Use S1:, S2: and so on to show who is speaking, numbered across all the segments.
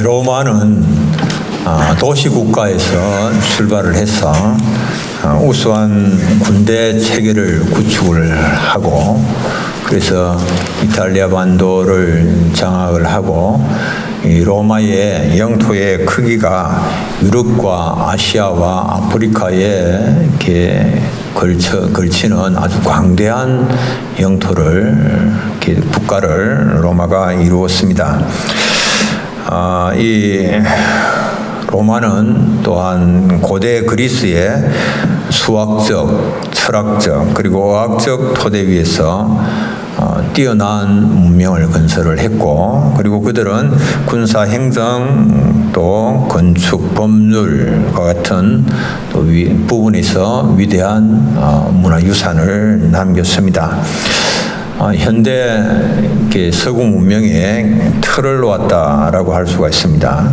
S1: 로마는 도시국가에서 출발을 해서 우수한 군대 체계를 구축을 하고, 그래서 이탈리아 반도를 장악을 하고, 이 로마의 영토의 크기가 유럽과 아시아와 아프리카에 이렇게 걸치는 아주 광대한 영토를, 이렇게 국가를 로마가 이루었습니다. 이 로마는 또한 고대 그리스의 수학적, 철학적, 그리고 어학적 토대 위에서 뛰어난 문명을 건설을 했고, 그리고 그들은 군사 행정, 또 건축, 법률과 같은 또 부분에서 위대한 문화유산을 남겼습니다. 현대 서구 문명의 틀을 놓았다라고 할 수가 있습니다.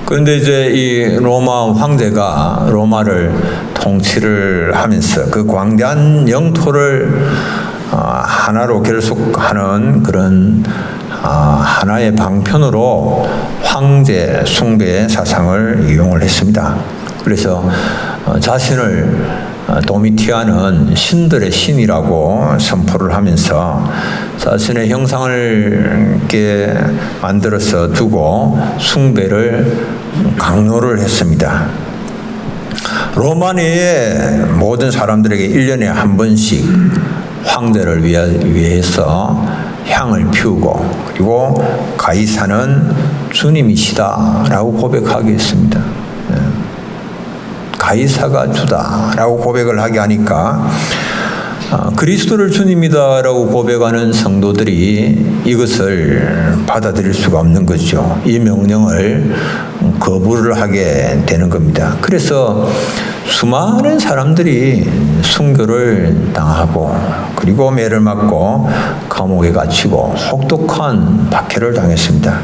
S1: 그런데 이제 이 로마 황제가 로마를 통치를 하면서 그 광대한 영토를 하나로 결속하는 그런 하나의 방편으로 황제 숭배 사상을 이용을 했습니다. 그래서 자신을 도미티안은 신들의 신이라고 선포를 하면서 자신의 형상을 이렇게 만들어서 두고 숭배를 강요를 했습니다. 로마 내의 모든 사람들에게 1년에 한 번씩 황제를 위해서 향을 피우고, 그리고 가이사는 주님이시다라고 고백하게 했습니다. 가이사가 주다라고 고백을 하게 하니까 그리스도를 주님이다라고 고백하는 성도들이 이것을 받아들일 수가 없는 거죠. 이 명령을 거부를 하게 되는 겁니다. 그래서 수많은 사람들이 순교를 당하고, 그리고 매를 맞고 감옥에 갇히고 혹독한 박해를 당했습니다.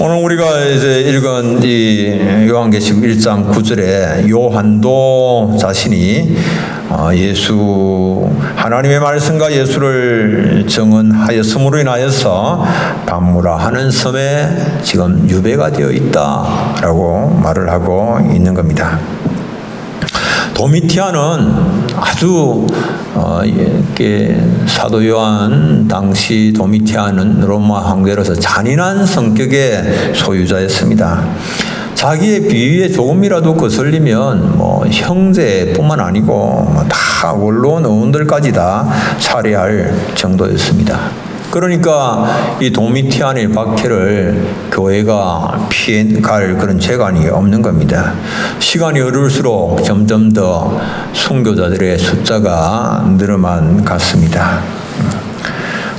S1: 오늘 우리가 이제 읽은 이 요한계시록 1장 9절에 요한도 자신이 하나님의 말씀과 예수를 증언하였음으로 인하여서 밤무라 하는 섬에 지금 유배가 되어 있다라고 말을 하고 있는 겁니다. 도미티안은 아주 사도 요한 당시 도미티안은 로마 황제로서 잔인한 성격의 소유자였습니다. 자기의 비위에 조금이라도 거슬리면 형제뿐만 아니고 다 원로원 의원들까지 다 살해할 정도였습니다. 그러니까 이 도미티안의 박해를 교회가 피해갈 그런 재간이 없는 겁니다. 시간이 흐를수록 점점 더 순교자들의 숫자가 늘어만 갔습니다.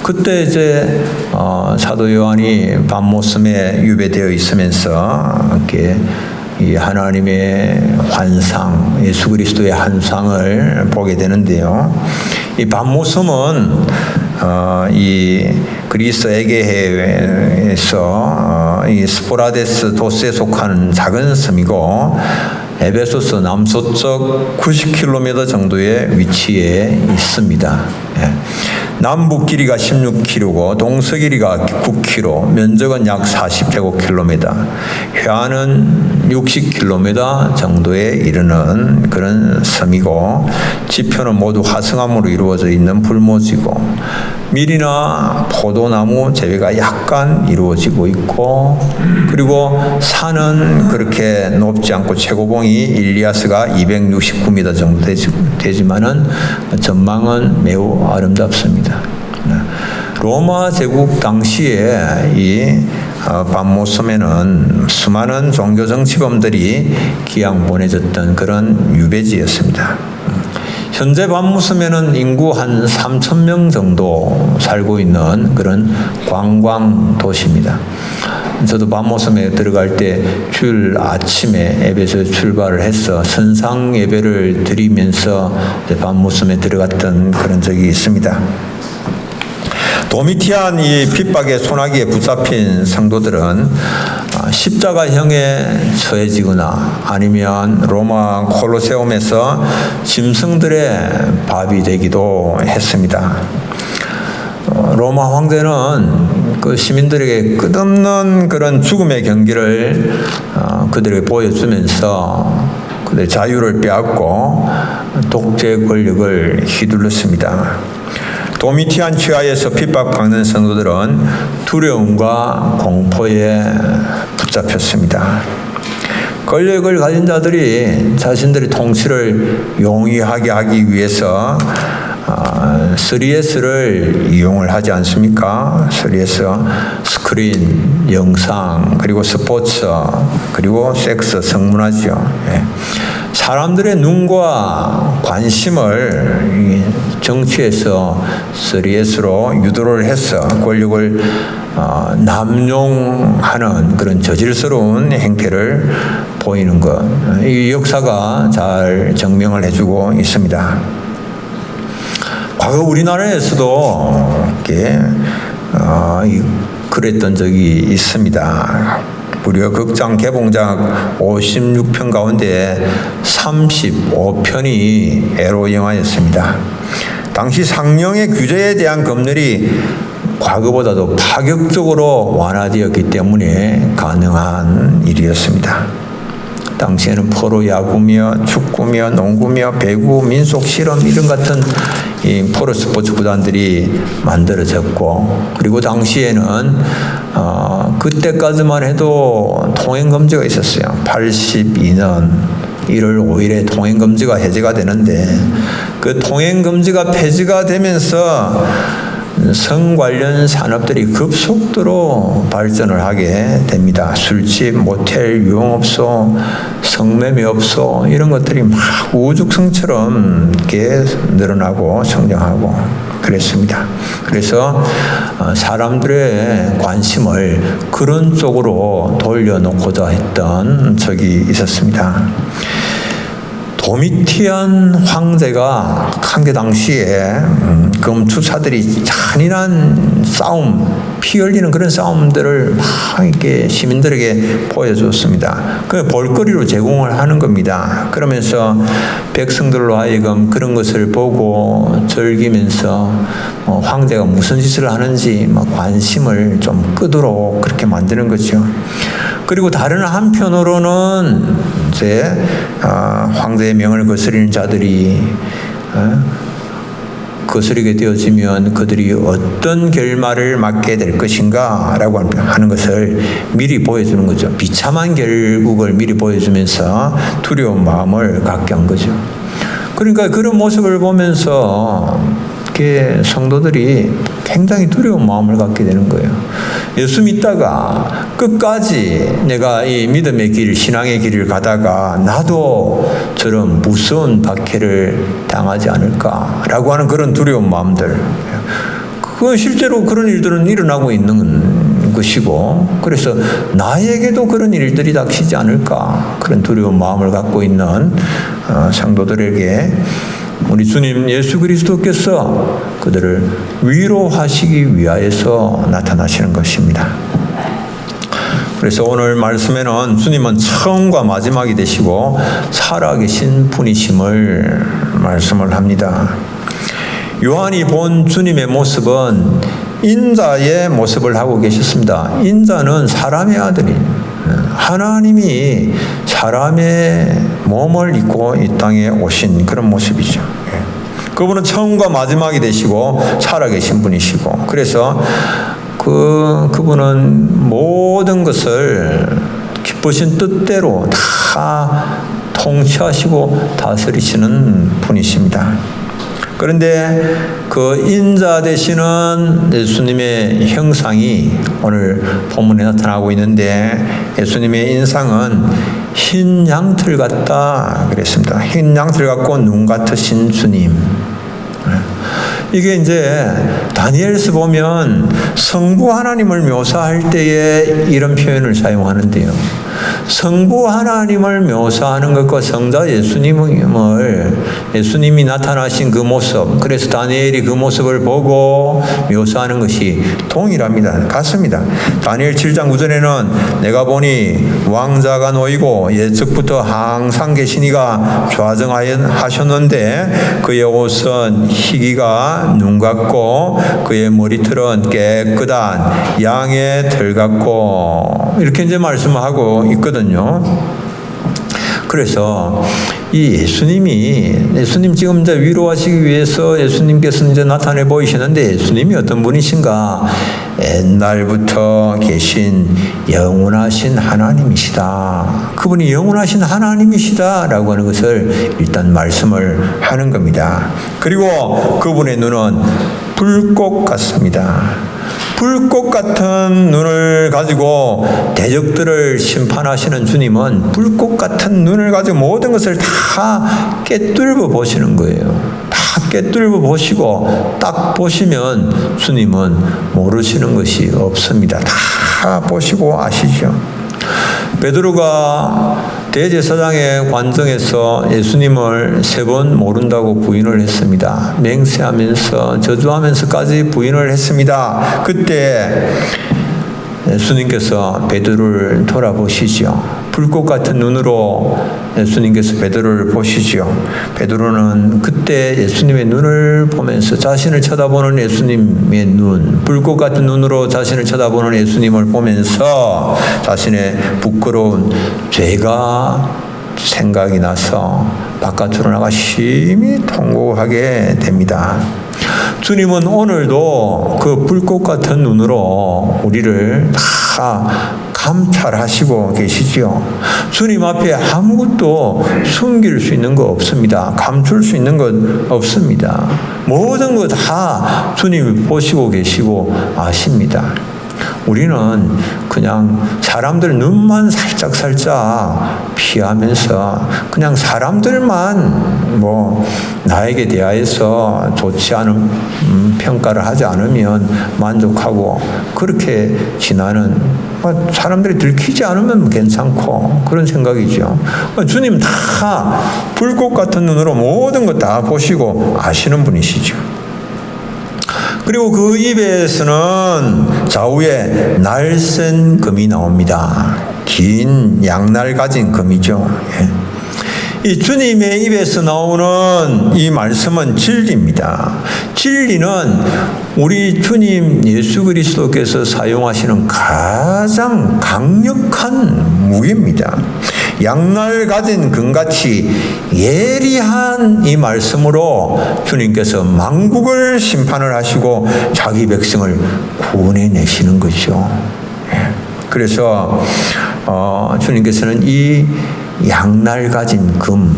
S1: 그때 이제 사도 요한이 밤모섬에 유배되어 있으면서 이렇게 이 하나님의 환상, 예수 그리스도의 환상을 보게 되는데요. 이 밤모섬은 이 그리스 에게해에서 이 스포라데스 도스에 속하는 작은 섬이고, 에베소서 남서쪽 90km 정도의 위치에 있습니다. 남북 길이가 16km고 동서 길이가 9km, 면적은 약 40제곱킬로미터, 회화는 60km 정도에 이르는 그런 섬이고, 지표는 모두 화성암으로 이루어져 있는 불모지고, 밀이나 포도나무 재배가 약간 이루어지고 있고, 그리고 산은 그렇게 높지 않고 최고봉이 일리아스가 269m 정도 되지만은 전망은 매우 아름답습니다. 로마 제국 당시에 이 밤모섬에는 수많은 종교 정치범들이 기양 보내졌던 그런 유배지였습니다. 현재 밤모섬에는 인구 한 3,000명 정도 살고 있는 그런 관광 도시입니다. 저도 밤모섬에 들어갈 때 주일 아침에 에베소에 출발을 해서 선상 예배를 드리면서 밤모섬에 들어갔던 그런 적이 있습니다. 도미티안 이 핍박의 소나기에 붙잡힌 성도들은 십자가형에 처해지거나 아니면 로마 콜로세움에서 짐승들의 밥이 되기도 했습니다. 로마 황제는 그 시민들에게 끝없는 그런 죽음의 경기를 그들에게 보여주면서 그들의 자유를 빼앗고 독재 권력을 휘둘렀습니다. 도미티안 치하에서 핍박받는 성도들은 두려움과 공포에 붙잡혔습니다. 권력을 가진 자들이 자신들의 통치를 용이하게 하기 위해서 3S를 이용을 하지 않습니까? 3S, 스크린, 영상, 그리고 스포츠, 그리고 섹스, 성문화죠. 사람들의 눈과 관심을 정치에서 3S로 유도를 해서 권력을 남용하는 그런 저질스러운 행태를 보이는 것. 이 역사가 잘 증명을 해주고 있습니다. 과거 우리나라에서도 이렇게 그랬던 적이 있습니다. 무려 극장 개봉작 56편 가운데 35편이 에로 영화였습니다. 당시 상영의 규제에 대한 검열이 과거보다도 파격적으로 완화되었기 때문에 가능한 일이었습니다. 당시에는 포로 야구며 축구며 농구며 배구, 민속 실험 이런 같은 이 포로 스포츠 구단들이 만들어졌고, 그리고 당시에는 그때까지만 해도 통행 금지가 있었어요. 82년 1월 5일에 통행 금지가 해제가 되는데, 그 통행 금지가 폐지가 되면서 성 관련 산업들이 급속도로 발전을 하게 됩니다. 술집, 모텔, 유흥업소, 성매매업소 이런 것들이 막 우죽성처럼 이렇게 늘어나고 성장하고 그랬습니다. 그래서 사람들의 관심을 그런 쪽으로 돌려놓고자 했던 적이 있었습니다. 도미티안 황제가 한게 당시에 검투사들이 잔인한 싸움, 피 흘리는 그런 싸움들을 막 이렇게 시민들에게 보여줬습니다. 그 볼거리로 제공을 하는 겁니다. 그러면서 백성들로 하여금 그런 것을 보고 즐기면서 황제가 무슨 짓을 하는지 막 관심을 좀 끄도록 그렇게 만드는 거죠. 그리고 다른 한편으로는 이제 황제의 명을 거스리는 자들이 거스르게 되어지면 그들이 어떤 결말을 맞게 될 것인가 라고 하는 것을 미리 보여주는 거죠. 비참한 결국을 미리 보여주면서 두려운 마음을 갖게 한 거죠. 그러니까 그런 모습을 보면서 성도들이 굉장히 두려운 마음을 갖게 되는 거예요. 예수 믿다가 끝까지 내가 이 믿음의 길, 신앙의 길을 가다가 나도 저런 무서운 박해를 당하지 않을까라고 하는 그런 두려운 마음들. 그 실제로 그런 일들은 일어나고 있는 것이고, 그래서 나에게도 그런 일들이 닥치지 않을까 그런 두려운 마음을 갖고 있는 성도들에게 우리 주님 예수 그리스도께서 그들을 위로하시기 위하여서 나타나시는 것입니다. 그래서 오늘 말씀에는 주님은 처음과 마지막이 되시고 살아계신 분이심을 말씀을 합니다. 요한이 본 주님의 모습은 인자의 모습을 하고 계셨습니다. 인자는 사람의 아들이, 하나님이 사람의 몸을 입고 이 땅에 오신 그런 모습이죠. 그분은 처음과 마지막이 되시고 살아계신 분이시고, 그래서 그분은 모든 것을 기쁘신 뜻대로 다 통치하시고 다스리시는 분이십니다. 그런데 그 인자 되시는 예수님의 형상이 오늘 본문에 나타나고 있는데, 예수님의 인상은 흰 양털 같다 그랬습니다. 흰 양털 같고 눈 같으신 주님. 이게 이제 다니엘서 보면 성부 하나님을 묘사할 때에 이런 표현을 사용하는데요. 성부 하나님을 묘사하는 것과 성자 예수님이 나타나신 그 모습, 그래서 다니엘이 그 모습을 보고 묘사하는 것이 동일합니다. 같습니다. 다니엘 7장 9절에는 내가 보니 왕자가 놓이고 옛적부터 항상 계시니가 좌정하셨는데 그의 옷은 희기가 눈 같고 그의 머리털은 깨끗한 양의 털 같고 이렇게 이제 말씀하고 있거든요. 그래서 이 예수님 지금 이제 위로하시기 위해서 예수님께서 이제 나타내 보이시는데 예수님이 어떤 분이신가? 옛날부터 계신 영원하신 하나님이시다. 그분이 영원하신 하나님이시다라고 하는 것을 일단 말씀을 하는 겁니다. 그리고 그분의 눈은 불꽃 같습니다. 불꽃 같은 눈을 가지고 대적들을 심판하시는 주님은 불꽃 같은 눈을 가지고 모든 것을 다 꿰뚫어 보시는 거예요. 다 꿰뚫어 보시고 딱 보시면 주님은 모르시는 것이 없습니다. 다 보시고 아시죠. 베드로가 대제사장의 관정에서 예수님을 3번 모른다고 부인을 했습니다. 맹세하면서 저주하면서까지 부인을 했습니다. 그때 예수님께서 베드로를 돌아보시죠. 불꽃 같은 눈으로 예수님께서 베드로를 보시죠. 베드로는 그때 예수님의 눈을 보면서 자신을 쳐다보는 예수님의 눈, 불꽃 같은 눈으로 자신을 쳐다보는 예수님을 보면서 자신의 부끄러운 죄가 생각이 나서 바깥으로 나가 심히 통곡하게 됩니다. 주님은 오늘도 그 불꽃 같은 눈으로 우리를 다 감찰하시고 계시지요. 주님 앞에 아무것도 숨길 수 있는 거 없습니다. 감출 수 있는 것 없습니다. 모든 것 다 주님이 보시고 계시고 아십니다. 우리는 그냥 사람들 눈만 살짝 피하면서 그냥 사람들만 나에게 대하여서 좋지 않은 평가를 하지 않으면 만족하고 그렇게 지나는 사람들이 들키지 않으면 괜찮고 그런 생각이죠. 주님 다 불꽃 같은 눈으로 모든 것 다 보시고 아시는 분이시죠. 그리고 그 입에서는 좌우에 날쌘 금이 나옵니다. 긴 양날 가진 금이죠. 이 주님의 입에서 나오는 이 말씀은 진리입니다. 진리는 우리 주님 예수 그리스도께서 사용하시는 가장 강력한 무기입니다. 양날 가진 금같이 예리한 이 말씀으로 주님께서 만국을 심판을 하시고 자기 백성을 구원해내시는 거죠. 그래서 주님께서는 이 양날 가진 금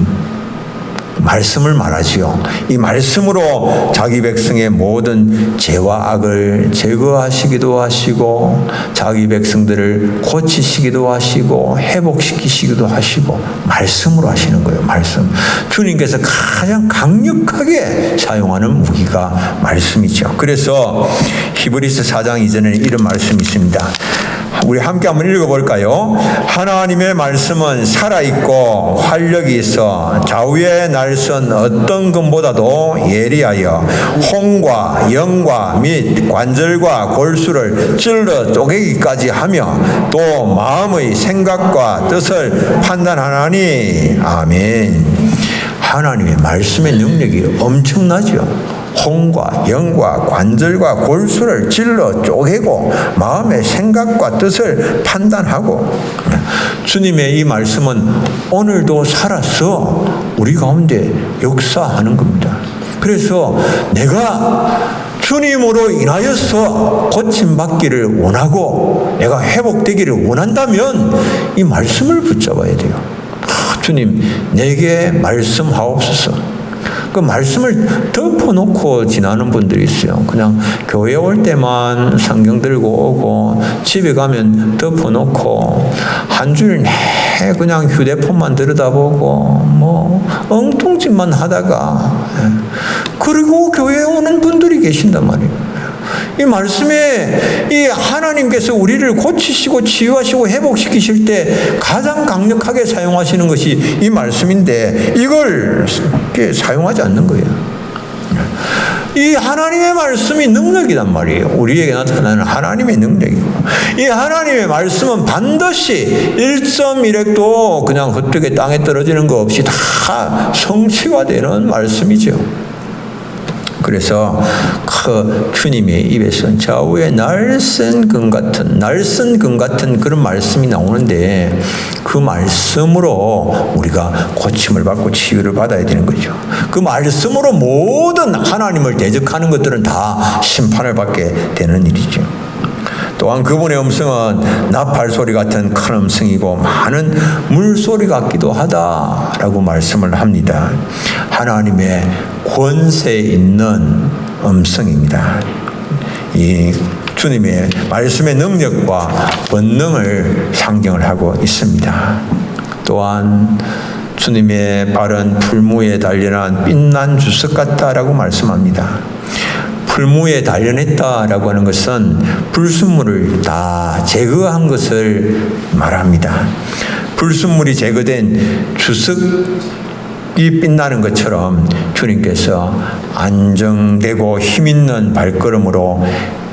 S1: 말씀을 말하지요. 이 말씀으로 자기 백성의 모든 죄와 악을 제거하시기도 하시고 자기 백성들을 고치시기도 하시고 회복시키시기도 하시고 말씀으로 하시는 거예요. 말씀. 주님께서 가장 강력하게 사용하는 무기가 말씀이죠. 그래서 히브리서 4장 이전에 이런 말씀이 있습니다. 우리 함께 한번 읽어볼까요? 하나님의 말씀은 살아있고 활력이 있어 좌우에 날선 어떤 금보다도 예리하여 혼과 영과 및 관절과 골수를 찔러 쪼개기까지 하며 또 마음의 생각과 뜻을 판단하나니. 아멘. 하나님의 말씀의 능력이 엄청나죠. 혼과 영과 관절과 골수를 찔러 쪼개고 마음의 생각과 뜻을 판단하고. 주님의 이 말씀은 오늘도 살아서 우리 가운데 역사하는 겁니다. 그래서 내가 주님으로 인하여서 고침받기를 원하고 내가 회복되기를 원한다면 이 말씀을 붙잡아야 돼요. 주님 내게 말씀하옵소서. 그 말씀을 덮어놓고 지나는 분들이 있어요. 그냥 교회 올 때만 성경 들고 오고 집에 가면 덮어놓고 한 주일 내 그냥 휴대폰만 들여다보고 엉뚱짓만 하다가 그리고 교회에 오는 분들이 계신단 말이에요. 이 말씀에 이 하나님께서 우리를 고치시고 치유하시고 회복시키실 때 가장 강력하게 사용하시는 것이 이 말씀인데 이걸 사용하지 않는 거예요. 이 하나님의 말씀이 능력이란 말이에요. 우리에게 나타나는 하나님의 능력이고, 이 하나님의 말씀은 반드시 1.1핵도 그냥 헛되게 땅에 떨어지는 거 없이 다 성취화되는 말씀이죠. 그래서 그 주님의 입에서 좌우에 날쌘 금 같은 그런 말씀이 나오는데 그 말씀으로 우리가 고침을 받고 치유를 받아야 되는 거죠. 그 말씀으로 모든 하나님을 대적하는 것들은 다 심판을 받게 되는 일이죠. 또한 그분의 음성은 나팔소리 같은 큰 음성이고 많은 물소리 같기도 하다라고 말씀을 합니다. 하나님의 권세 있는 음성입니다. 이 주님의 말씀의 능력과 권능을 상징을 하고 있습니다. 또한 주님의 발은 풀무에 단련한 빛난 주석 같다라고 말씀합니다. 풀무에 단련했다라고 하는 것은 불순물을 다 제거한 것을 말합니다. 불순물이 제거된 주석이 빛나는 것처럼 주님께서 안정되고 힘있는 발걸음으로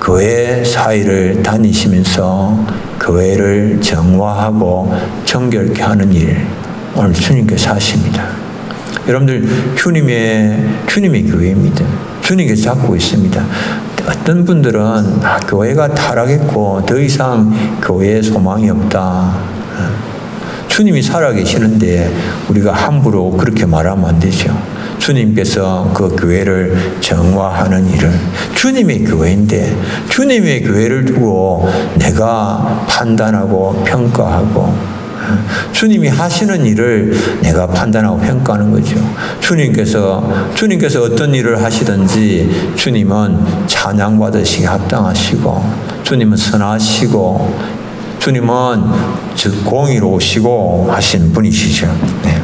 S1: 교회 사이를 다니시면서 교회를 정화하고 정결케 하는 일, 오늘 주님께서 하십니다. 여러분들 주님의 교회입니다. 주님께서 잡고 있습니다. 어떤 분들은 교회가 타락했고 더 이상 교회에 소망이 없다. 주님이 살아계시는데 우리가 함부로 그렇게 말하면 안 되죠. 주님께서 그 교회를 정화하는 일을, 주님의 교회인데 주님의 교회를 두고 내가 판단하고 평가하고 주님이 하시는 일을 내가 판단하고 평가하는 거죠. 주님께서 어떤 일을 하시든지 주님은 찬양받으시기 합당하시고, 주님은 선하시고, 주님은 즉 공의로우시고 하신 분이시죠. 네.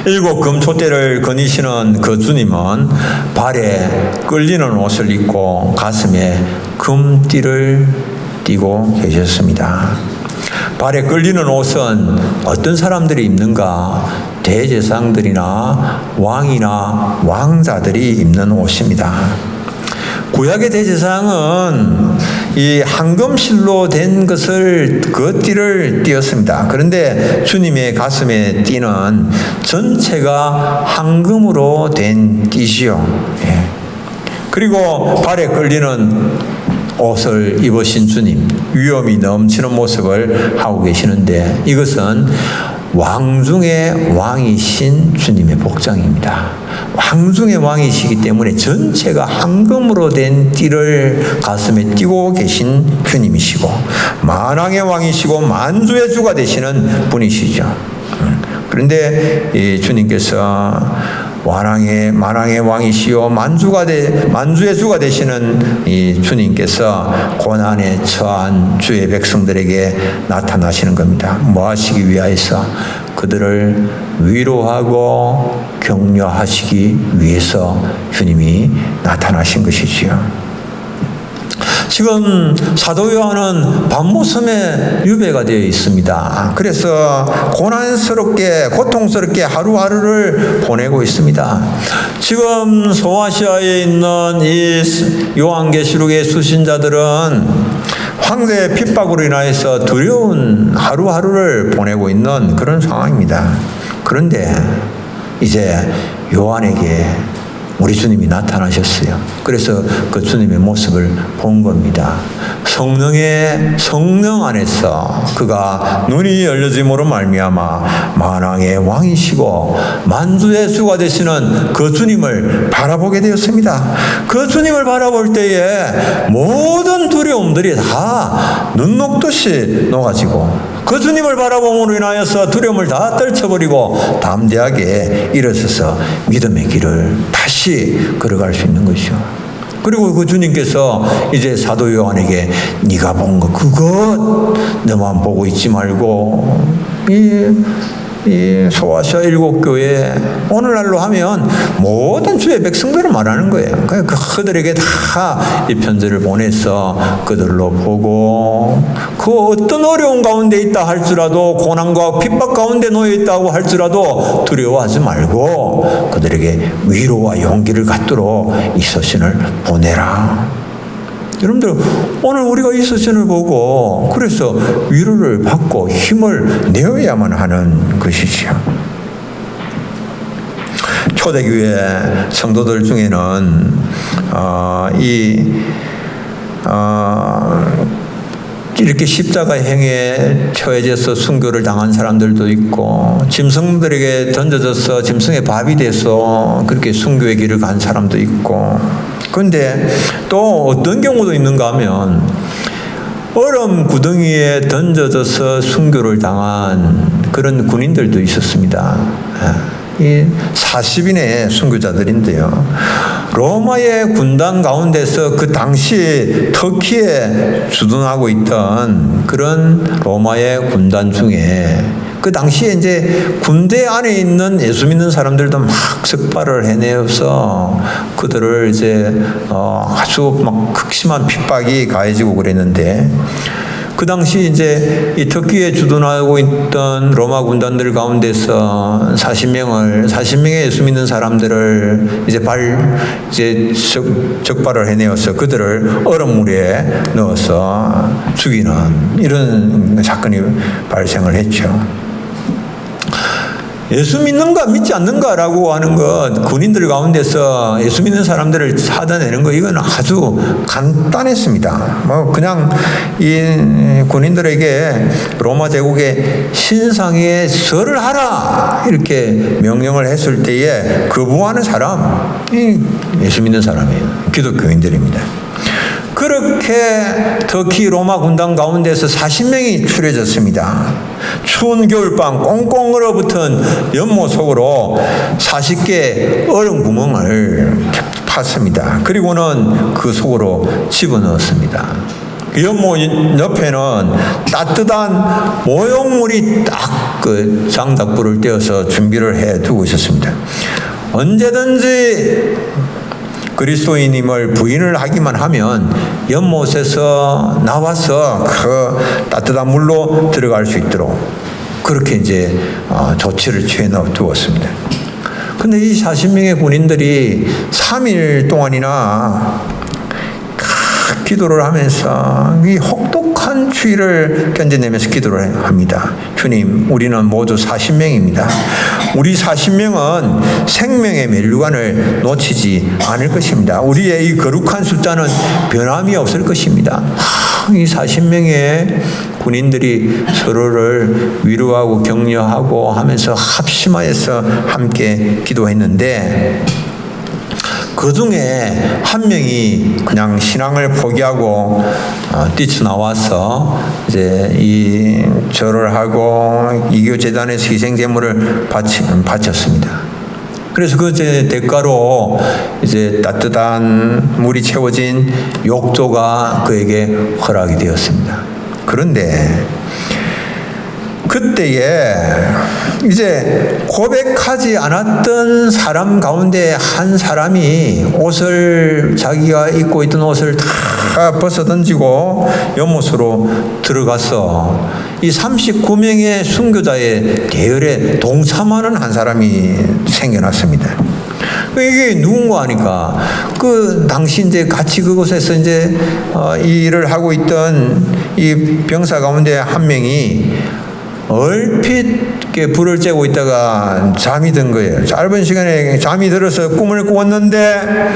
S1: 7 금촛대를 거니시는 그 주님은 발에 끌리는 옷을 입고 가슴에 금띠를 띠고 계셨습니다. 발에 끌리는 옷은 어떤 사람들이 입는가? 대제사장들이나 왕이나 왕자들이 입는 옷입니다. 구약의 대제사장은 이 황금실로 된 것을 그 띠를 띄었습니다. 그런데 주님의 가슴에 띠는 전체가 황금으로 된 띠시요. 예. 그리고 발에 끌리는 옷을 입으신 주님, 위엄이 넘치는 모습을 하고 계시는데 이것은 왕 중의 왕이신 주님의 복장입니다. 왕 중의 왕이시기 때문에 전체가 황금으로 된 띠를 가슴에 띠고 계신 주님이시고, 만왕의 왕이시고 만주의 주가 되시는 분이시죠. 그런데 이 주님께서 만왕의 왕이시요 만주의 주가 되시는 이 주님께서 고난에 처한 주의 백성들에게 나타나시는 겁니다. 뭐 하시기 위하여서? 그들을 위로하고 격려하시기 위해서 주님이 나타나신 것이지요. 지금 사도 요한은 밤모섬에 유배가 되어 있습니다. 그래서 고통스럽게 하루하루를 보내고 있습니다. 지금 소아시아에 있는 이 요한계시록의 수신자들은 황제의 핍박으로 인하여서 두려운 하루하루를 보내고 있는 그런 상황입니다. 그런데 이제 요한에게 우리 주님이 나타나셨어요. 그래서 그 주님의 모습을 본 겁니다. 성령 안에서 그가 눈이 열려짐으로 말미암아 만왕의 왕이시고 만주의 주가 되시는 그 주님을 바라보게 되었습니다. 그 주님을 바라볼 때에 모든 두려움들이 다 눈 녹듯이 녹아지고, 그 주님을 바라봄으로 인하여서 두려움을 다 떨쳐버리고 담대하게 일어서서 믿음의 길을 다시 걸어갈 수 있는 것이죠. 그리고 그 주님께서 이제 사도 요한에게 네가 본 것 그것 너만 보고 있지 말고 이 소아시아 7교회 오늘날로 하면 모든 주의 백성들을 말하는 거예요. 그들에게 다 이 편지를 보내서 그들로 보고 그 어떤 어려운 가운데 있다 할지라도 고난과 핍박 가운데 놓여 있다고 할지라도 두려워하지 말고 그들에게 위로와 용기를 갖도록 이 서신을 보내라. 여러분들 오늘 우리가 이 서신을 보고 그래서 위로를 받고 힘을 내어야만 하는 것이지요. 초대교회 성도들 중에는 이렇게 십자가행에 처해져서 순교를 당한 사람들도 있고 짐승들에게 던져져서 짐승의 밥이 돼서 그렇게 순교의 길을 간 사람도 있고, 그런데 또 어떤 경우도 있는가 하면 얼음 구덩이에 던져져서 순교를 당한 그런 군인들도 있었습니다. 이 40인의 순교자들인데요. 로마의 군단 가운데서 그 당시 터키에 주둔하고 있던 그런 로마의 군단 중에 그 당시에 이제 군대 안에 있는 예수 믿는 사람들도 막 석발을 해내어서 그들을 이제 아주 막 극심한 핍박이 가해지고 그랬는데, 그 당시 이제 이 터키에 주둔하고 있던 로마 군단들 가운데서 40명의 예수 믿는 사람들을 이제 적발을 해내어서 그들을 얼음물에 넣어서 죽이는 이런 사건이 발생을 했죠. 예수 믿는가 믿지 않는가라고 하는 것, 군인들 가운데서 예수 믿는 사람들을 찾아내는 거, 이건 아주 간단했습니다. 그냥 이 군인들에게 로마 제국의 신상에 절을 하라 이렇게 명령을 했을 때에 거부하는 사람이 예수 믿는 사람이에요. 기독교인들입니다. 그렇게 터키 로마 군단 가운데서 40명이 추려졌습니다. 추운 겨울밤 꽁꽁 얼어붙은 연못 속으로 40개 얼음 구멍을 팠습니다. 그리고는 그 속으로 집어넣었습니다. 그 연못 옆에는 따뜻한 모욕물이 딱 그 장작불을 떼어서 준비를 해 두고 있었습니다. 언제든지 그리스도인임을 부인을 하기만 하면 연못에서 나와서 그 따뜻한 물로 들어갈 수 있도록 그렇게 이제 조치를 취해 두었습니다. 근데 이 40명의 군인들이 3일 동안이나 기도를 하면서 이 혹독한 추위를 견뎌내면서 기도를 합니다. 주님, 우리는 모두 40명입니다. 우리 40명은 생명의 면류관을 놓치지 않을 것입니다. 우리의 이 거룩한 숫자는 변함이 없을 것입니다. 이 40명의 군인들이 서로를 위로하고 격려하고 하면서 합심하여서 함께 기도했는데, 그 중에 한 명이 그냥 신앙을 포기하고 뛰쳐나와서 이제 이 절을 하고 이교 재단에서 희생 제물을 바쳤습니다. 그래서 그 대가로 이제 따뜻한 물이 채워진 욕조가 그에게 허락이 되었습니다. 그런데 그때에 이제 고백하지 않았던 사람 가운데 한 사람이 자기가 입고 있던 옷을 다 벗어던지고 연못으로 들어가서 이 39명의 순교자의 대열에 동참하는 한 사람이 생겨났습니다. 이게 누군가 하니까 그 당시 이제 같이 그곳에서 이제 이 일을 하고 있던 이 병사 가운데 한 명이 얼핏 불을 쬐고 있다가 잠이 든 거예요. 짧은 시간에 잠이 들어서 꿈을 꾸었는데,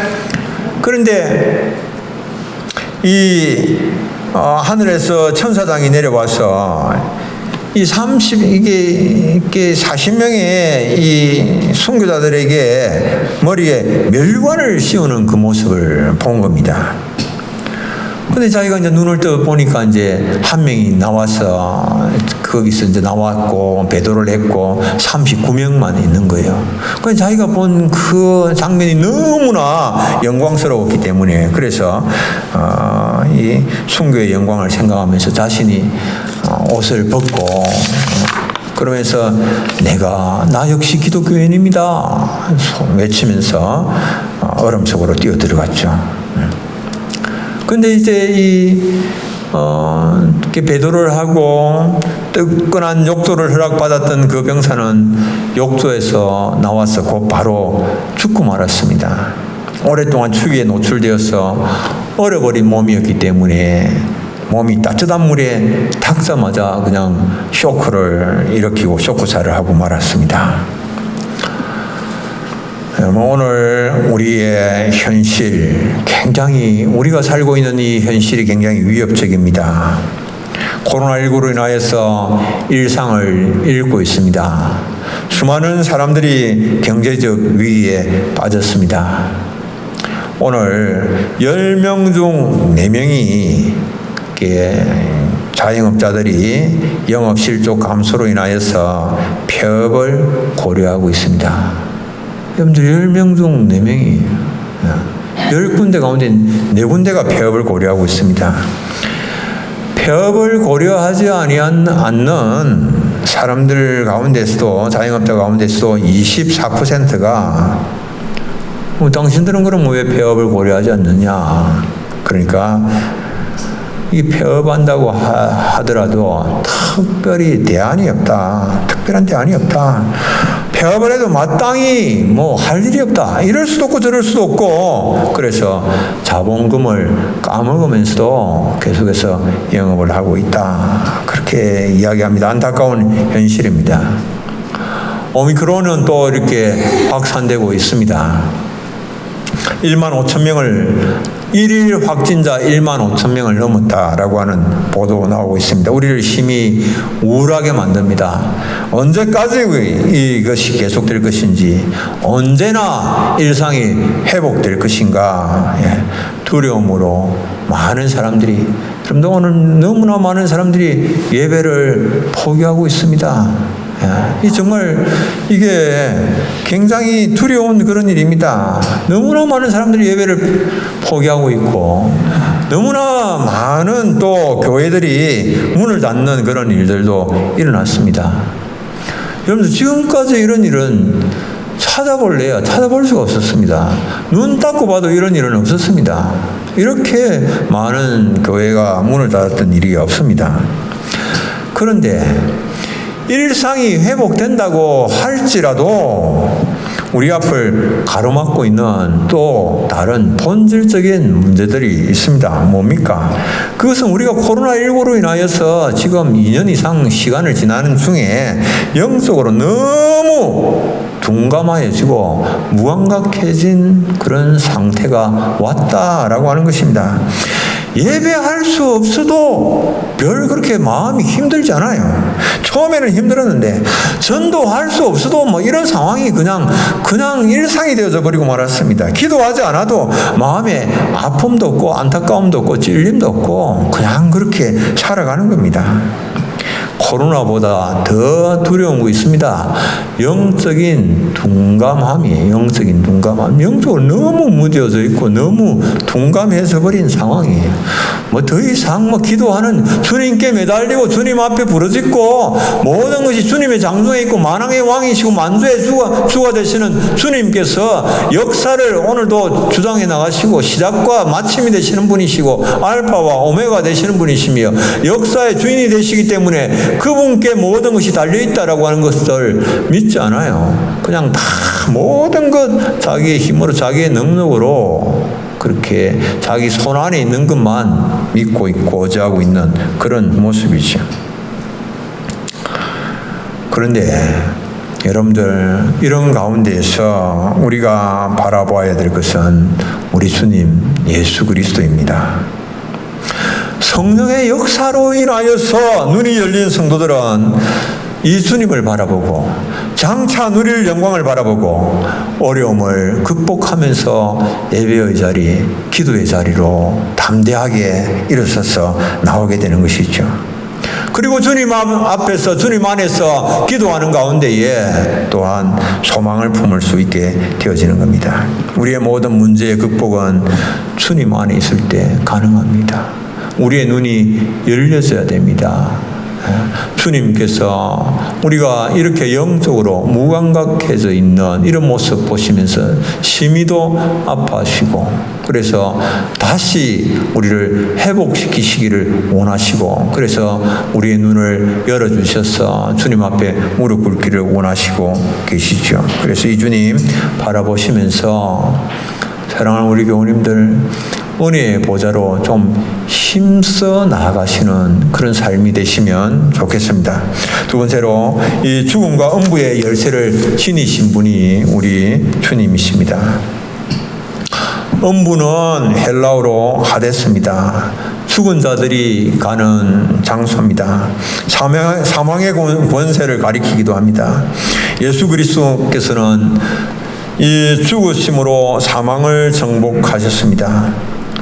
S1: 그런데 이 하늘에서 천사장이 내려와서 이게 40명의 이 순교자들에게 머리에 멸관을 씌우는 그 모습을 본 겁니다. 근데 자기가 이제 눈을 떠 보니까 이제 한 명이 나와서 거기서 이제 나왔고 배도를 했고 39명만 있는 거예요. 그래서 자기가 본 그 장면이 너무나 영광스러웠기 때문에, 그래서 이 순교의 영광을 생각하면서 자신이 옷을 벗고 그러면서 나 역시 기독교인입니다 외치면서 얼음 속으로 뛰어 들어갔죠. 근데 이제 배도를 하고 뜨끈한 욕조를 허락받았던 그 병사는 욕조에서 나와서 곧 바로 죽고 말았습니다. 오랫동안 추위에 노출되어서 얼어버린 몸이었기 때문에 몸이 따뜻한 물에 닿자마자 그냥 쇼크를 일으키고 쇼크사를 하고 말았습니다. 오늘 우리의 현실, 우리가 살고 있는 이 현실이 굉장히 위협적입니다. 코로나19로 인하여서 일상을 잃고 있습니다. 수많은 사람들이 경제적 위기에 빠졌습니다. 오늘 10명 중 4명이 자영업자들이 영업 실적 감소로 인하여서 폐업을 고려하고 있습니다. 여러분들 10명 중 4명이 10군데 가운데 4군데가 폐업을 고려하고 있습니다. 폐업을 고려하지 않는 사람들 가운데서도 자영업자 가운데서도 24%가 당신들은 그럼 왜 폐업을 고려하지 않느냐. 그러니까 이 폐업한다고 하더라도 특별한 대안이 없다. 폐업을 해도 마땅히 할 일이 없다. 이럴 수도 없고 저럴 수도 없고 그래서 자본금을 까먹으면서도 계속해서 영업을 하고 있다. 그렇게 이야기합니다. 안타까운 현실입니다. 오미크론은 또 이렇게 확산되고 있습니다. 1일 확진자 1만 5천 명을 넘었다라고 하는 보도가 나오고 있습니다. 우리를 심히 우울하게 만듭니다. 언제까지 이것이 계속될 것인지, 언제나 일상이 회복될 것인가, 두려움으로 많은 사람들이, 그런데 오늘 너무나 많은 사람들이 예배를 포기하고 있습니다. 정말 이게 굉장히 두려운 그런 일입니다. 너무나 많은 사람들이 예배를 포기하고 있고 너무나 많은 또 교회들이 문을 닫는 그런 일들도 일어났습니다. 여러분들 지금까지 이런 일은 찾아볼 수가 없었습니다. 눈 닫고 봐도 이런 일은 없었습니다. 이렇게 많은 교회가 문을 닫았던 일이 없습니다. 그런데 일상이 회복된다고 할지라도 우리 앞을 가로막고 있는 또 다른 본질적인 문제들이 있습니다. 뭡니까? 그것은 우리가 코로나19로 인하여서 지금 2년 이상 시간을 지나는 중에 영적으로 너무 둔감해지고 무감각해진 그런 상태가 왔다라고 하는 것입니다. 예배할 수 없어도 별 그렇게 마음이 힘들지 않아요. 처음에는 힘들었는데 전도할 수 없어도 이런 상황이 그냥 일상이 되어져 버리고 말았습니다. 기도하지 않아도 마음에 아픔도 없고 안타까움도 없고 찔림도 없고 그냥 그렇게 살아가는 겁니다. 코로나보다 더 두려운 거 있습니다. 영적인 둔감함이에요. 영적으로 너무 무뎌져 있고 너무 둔감해져 버린 상황이에요. 더 이상 기도하는 주님께 매달리고 주님 앞에 부르짖고 모든 것이 주님의 장중에 있고 만왕의 왕이시고 만주의 주가 되시는 주님께서 역사를 오늘도 주장해 나가시고 시작과 마침이 되시는 분이시고 알파와 오메가 되시는 분이시며 역사의 주인이 되시기 때문에 그분께 모든 것이 달려있다라고 하는 것을 믿지 않아요. 그냥 다 모든 것 자기의 힘으로 자기의 능력으로 그렇게 자기 손 안에 있는 것만 믿고 있고 의지하고 있는 그런 모습이죠. 그런데 여러분들 이런 가운데에서 우리가 바라봐야 될 것은 우리 주님 예수 그리스도입니다. 성령의 역사로 인하여서 눈이 열린 성도들은 이 주님을 바라보고 장차 누릴 영광을 바라보고 어려움을 극복하면서 예배의 자리, 기도의 자리로 담대하게 일어서서 나오게 되는 것이죠. 그리고 주님 앞에서 주님 안에서 기도하는 가운데에 또한 소망을 품을 수 있게 되어지는 겁니다. 우리의 모든 문제의 극복은 주님 안에 있을 때 가능합니다. 우리의 눈이 열려져야 됩니다. 주님께서 우리가 이렇게 영적으로 무감각해져 있는 이런 모습 보시면서 심히도 아파하시고, 그래서 다시 우리를 회복시키시기를 원하시고, 그래서 우리의 눈을 열어주셔서 주님 앞에 무릎 꿇기를 원하시고 계시죠. 그래서 이 주님 바라보시면서 사랑하는 우리 교우님들, 은혜의 보좌로 좀 힘써 나아가시는 그런 삶이 되시면 좋겠습니다. 두 번째로, 이 죽음과 음부의 열쇠를 지니신 분이 우리 주님이십니다. 음부는 헬라어로 하데스입니다. 죽은 자들이 가는 장소입니다. 사망의 권세를 가리키기도 합니다. 예수 그리스도께서는 이 죽으심으로 사망을 정복하셨습니다.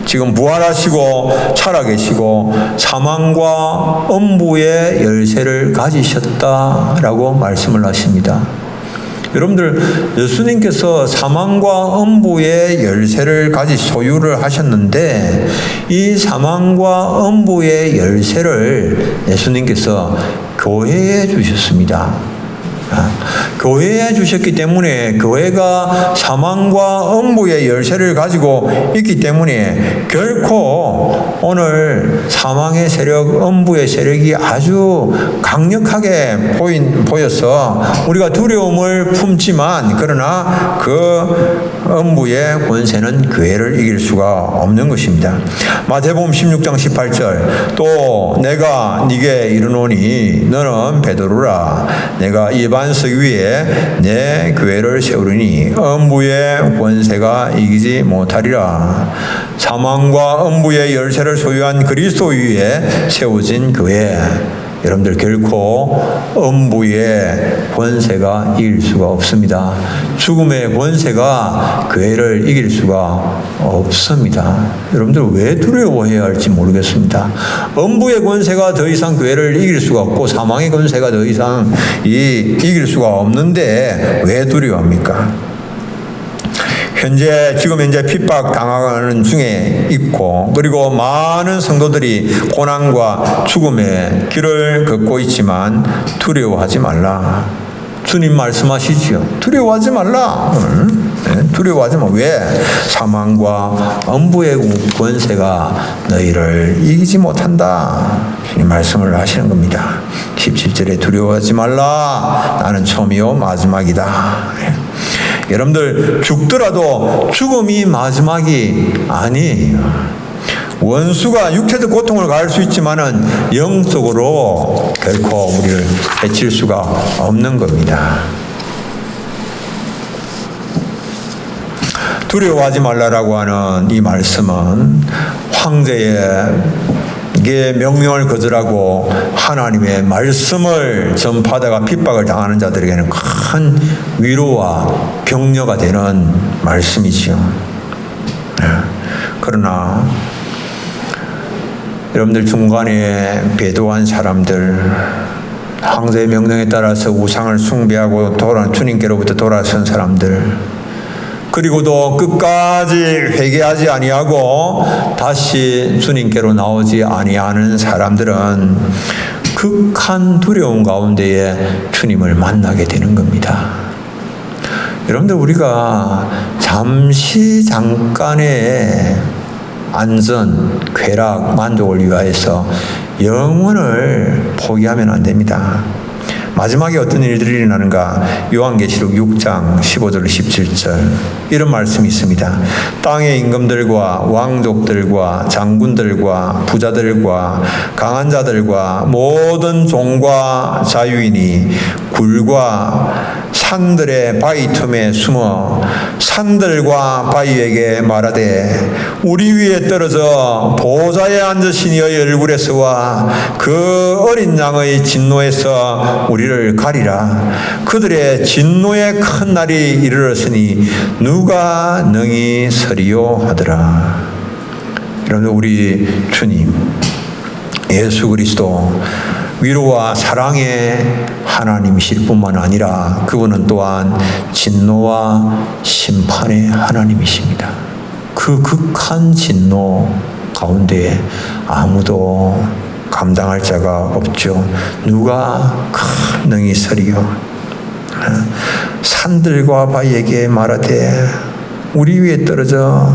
S1: 지금 부활하시고 살아계시고 사망과 음부의 열쇠를 가지셨다라고 말씀을 하십니다. 여러분들, 예수님께서 사망과 음부의 열쇠를 소유를 하셨는데, 이 사망과 음부의 열쇠를 예수님께서 교회에 주셨습니다. 교회에 주셨기 때문에, 교회가 사망과 음부의 열쇠를 가지고 있기 때문에 결코 오늘 사망의 세력, 음부의 세력이 아주 강력하게 보여서 우리가 두려움을 품지만, 그러나 그 음부의 권세는 교회를 이길 수가 없는 것입니다. 마태복음 16장 18절, 또 내가 네게 이르노니 너는 베드로라, 내가 이 반석 위에 내 교회를 세우리니 음부의 권세가 이기지 못하리라. 사망과 음부의 열쇠를 소유한 그리스도 위에 세워진 교회, 여러분들 결코 음부의 권세가 이길 수가 없습니다. 죽음의 권세가 교회를 이길 수가 없습니다. 여러분들 왜 두려워해야 할지 모르겠습니다. 음부의 권세가 더 이상 교회를 이길 수가 없고 사망의 권세가 더 이상 이길 수가 없는데 왜 두려워합니까? 지금 현재 핍박 당하는 중에 있고, 그리고 많은 성도들이 고난과 죽음의 길을 걷고 있지만 두려워하지 말라. 주님 말씀하시지요. 두려워하지 말라. 두려워하지 마. 왜? 사망과 음부의 권세가 너희를 이기지 못한다. 주님 말씀을 하시는 겁니다. 17절에 두려워하지 말라. 나는 처음이요 마지막이다. 여러분들, 죽더라도 죽음이 마지막이 아니에요. 원수가 육체적 고통을 가할 수 있지만은 영적으로 결코 우리를 해칠 수가 없는 겁니다. 두려워하지 말라라고 하는 이 말씀은 황제의 명령을 거절하고 하나님의 말씀을 전파하다가 핍박을 당하는 자들에게는 큰 위로와 격려가 되는 말씀이지요. 그러나 여러분들 중간에 배도한 사람들, 황제의 명령에 따라서 우상을 숭배하고 주님께로부터 돌아선 사람들, 그리고도 끝까지 회개하지 아니하고 다시 주님께로 나오지 아니하는 사람들은 극한 두려움 가운데에 주님을 만나게 되는 겁니다. 여러분들, 우리가 잠깐의 안전, 쾌락, 만족을 위하여서 영혼을 포기하면 안 됩니다. 마지막에 어떤 일들이 일어나는가? 요한계시록 6장 15절 17절 이런 말씀이 있습니다. 땅의 임금들과 왕족들과 장군들과 부자들과 강한 자들과 모든 종과 자유인이 굴과 산들의 바위 틈에 숨어 산들과 바위에게 말하되 우리 위에 떨어져 보좌에 앉으신 이의 얼굴에서와 그 어린 양의 진노에서 우리를 가리라. 그들의 진노의 큰 날이 이르렀으니 누가 능히 서리요 하더라. 여러분, 우리 주님 예수 그리스도 위로와 사랑의 하나님이실 뿐만 아니라 그분은 또한 진노와 심판의 하나님이십니다. 그 극한 진노 가운데 아무도 감당할 자가 없죠. 누가 능히 서리요. 산들과 바위에게 말하되 우리 위에 떨어져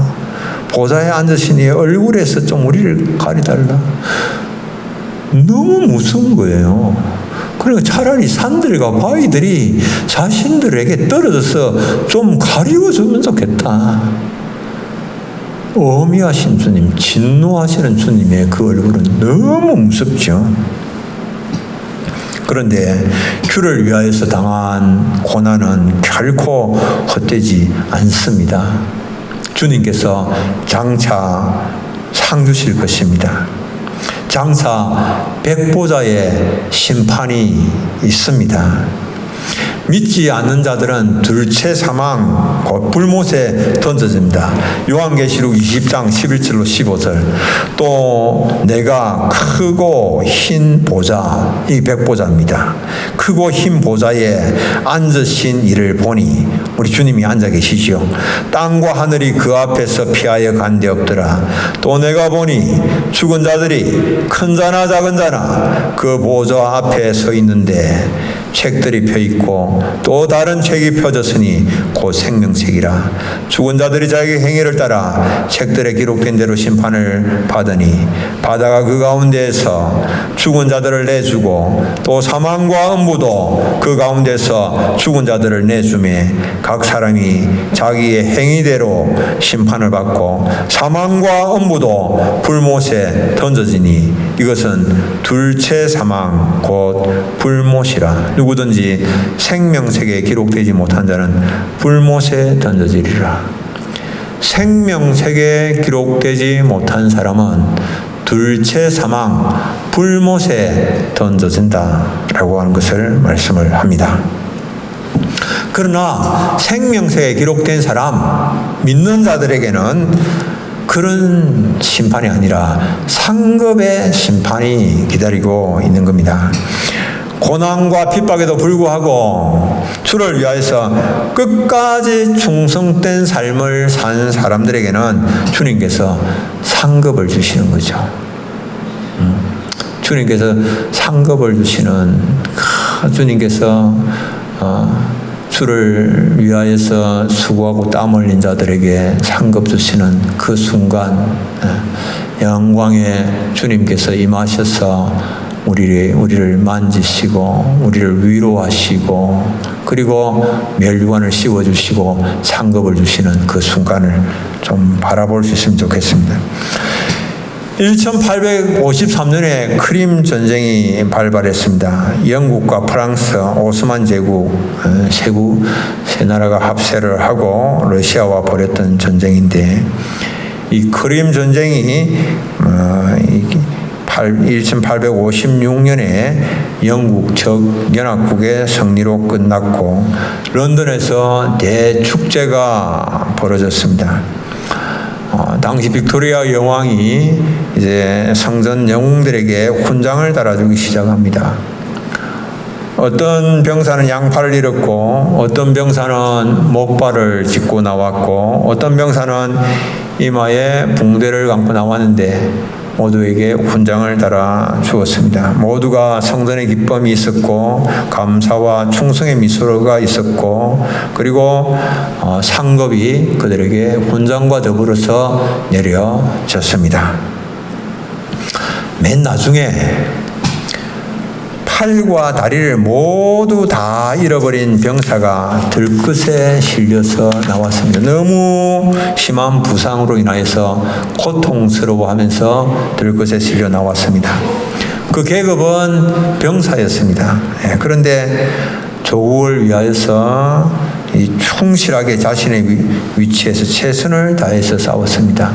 S1: 보좌에 앉으시니 얼굴에서 좀 우리를 가리달라. 너무 무서운 거예요. 그러니까 차라리 산들과 바위들이 자신들에게 떨어져서 좀 가리워주면 좋겠다. 어미하신 주님, 진노하시는 주님의 그 얼굴은 너무 무섭죠. 그런데 주를 위하여서 당한 고난은 결코 헛되지 않습니다. 주님께서 장차 상 주실 것입니다. 장차 백보자의 심판이 있습니다. 믿지 않는 자들은 둘째 사망 곧 불못에 던져집니다. 요한계시록 20장 11절로 15절. 또 내가 크고 흰 보좌, 이 백보자입니다. 크고 흰 보좌에 앉으신 이를 보니, 우리 주님이 앉아 계시죠. 땅과 하늘이 그 앞에서 피하여 간 데 없더라. 또 내가 보니 죽은 자들이 큰 자나 작은 자나 그 보좌 앞에 서 있는데 책들이 펴있고 또 다른 책이 펴졌으니 곧 생명책이라. 죽은 자들이 자기 행위를 따라 책들에 기록된 대로 심판을 받으니 바다가 그 가운데에서 죽은 자들을 내주고 또 사망과 음부도 그 가운데서 죽은 자들을 내주매 각 사람이 자기의 행위대로 심판을 받고 사망과 음부도 불못에 던져지니 이것은 둘째 사망 곧 불못이라. 누구든지 생명책에 기록되지 못한 자는 불못에 던져지리라. 생명책에 기록되지 못한 사람은 둘째 사망 불못에 던져진다라고 하는 것을 말씀을 합니다. 그러나 생명책에 기록된 사람, 믿는 자들에게는 그런 심판이 아니라 상급의 심판이 기다리고 있는 겁니다. 고난과 핍박에도 불구하고 주를 위하여서 끝까지 충성된 삶을 산 사람들에게는 주님께서 상급을 주시는 거죠. 주님께서 상급을 주시는, 주님께서 주를 위하여서 수고하고 땀 흘린 자들에게 상급 주시는 그 순간 영광의 주님께서 임하셔서 우리를 만지시고 우리를 위로하시고 그리고 멸류관을 씌워주시고 상급을 주시는 그 순간을 좀 바라볼 수 있으면 좋겠습니다. 1853년에 크림 전쟁이 발발했습니다. 영국과 프랑스, 오스만 제국 세 나라가 합세를 하고 러시아와 벌였던 전쟁인데, 이 크림 전쟁이 1856년에 영국 적연합국의 승리로 끝났고 런던에서 대축제가 벌어졌습니다. 당시 빅토리아 여왕이 이제 성전 영웅들에게 훈장을 달아주기 시작합니다. 어떤 병사는 양팔을 잃었고 어떤 병사는 목발을 짚고 나왔고 어떤 병사는 이마에 붕대를 감고 나왔는데 모두에게 훈장을 달아 주었습니다. 모두가 성전의 기쁨이 있었고 감사와 충성의 미소가 있었고 그리고 상급이 그들에게 훈장과 더불어서 내려졌습니다. 맨 나중에 팔과 다리를 모두 다 잃어버린 병사가 들끝에 실려서 나왔습니다. 너무 심한 부상으로 인하여서 고통스러워하면서 들끝에 실려 나왔습니다. 그 계급은 병사였습니다. 그런데 조국을 위하여서 충실하게 자신의 위치에서 최선을 다해서 싸웠습니다.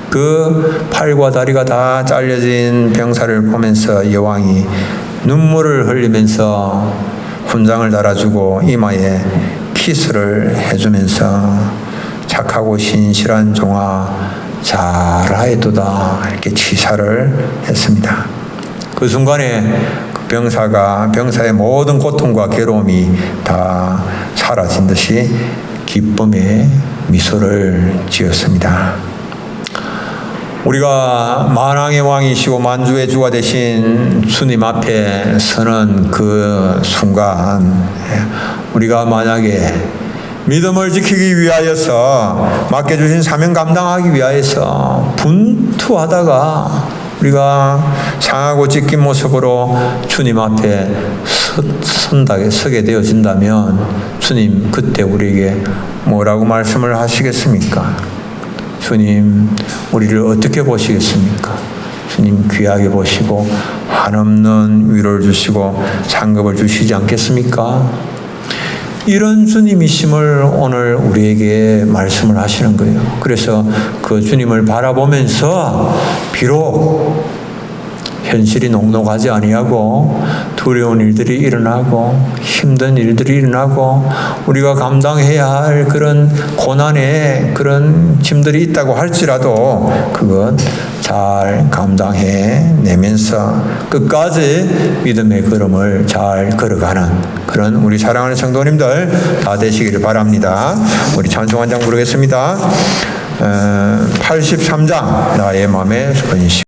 S1: 그 팔과 다리가 다 잘려진 병사를 보면서 여왕이 눈물을 흘리면서 훈장을 달아주고 이마에 키스를 해주면서 착하고 신실한 종아 잘하였도다 이렇게 치사를 했습니다. 그 순간에 그 병사의 모든 고통과 괴로움이 다 사라진 듯이 기쁨의 미소를 지었습니다. 우리가 만왕의 왕이시고 만주의 주가 되신 주님 앞에 서는 그 순간 우리가 만약에 믿음을 지키기 위하여서 맡겨주신 사명 감당하기 위하여서 분투하다가 우리가 상하고 찢긴 모습으로 주님 앞에 서게 되어진다면 주님 그때 우리에게 뭐라고 말씀을 하시겠습니까? 주님 우리를 어떻게 보시겠습니까? 주님 귀하게 보시고 한없는 위로를 주시고 상급을 주시지 않겠습니까? 이런 주님이심을 오늘 우리에게 말씀을 하시는 거예요. 그래서 그 주님을 바라보면서 비록 현실이 녹록하지 아니하고 두려운 일들이 일어나고 힘든 일들이 일어나고 우리가 감당해야 할 그런 고난의 그런 짐들이 있다고 할지라도 그것 잘 감당해 내면서 끝까지 믿음의 걸음을 잘 걸어가는 그런 우리 사랑하는 성도님들 다 되시기를 바랍니다. 우리 찬송 한 장 부르겠습니다. 83장 나의 마음의 근심.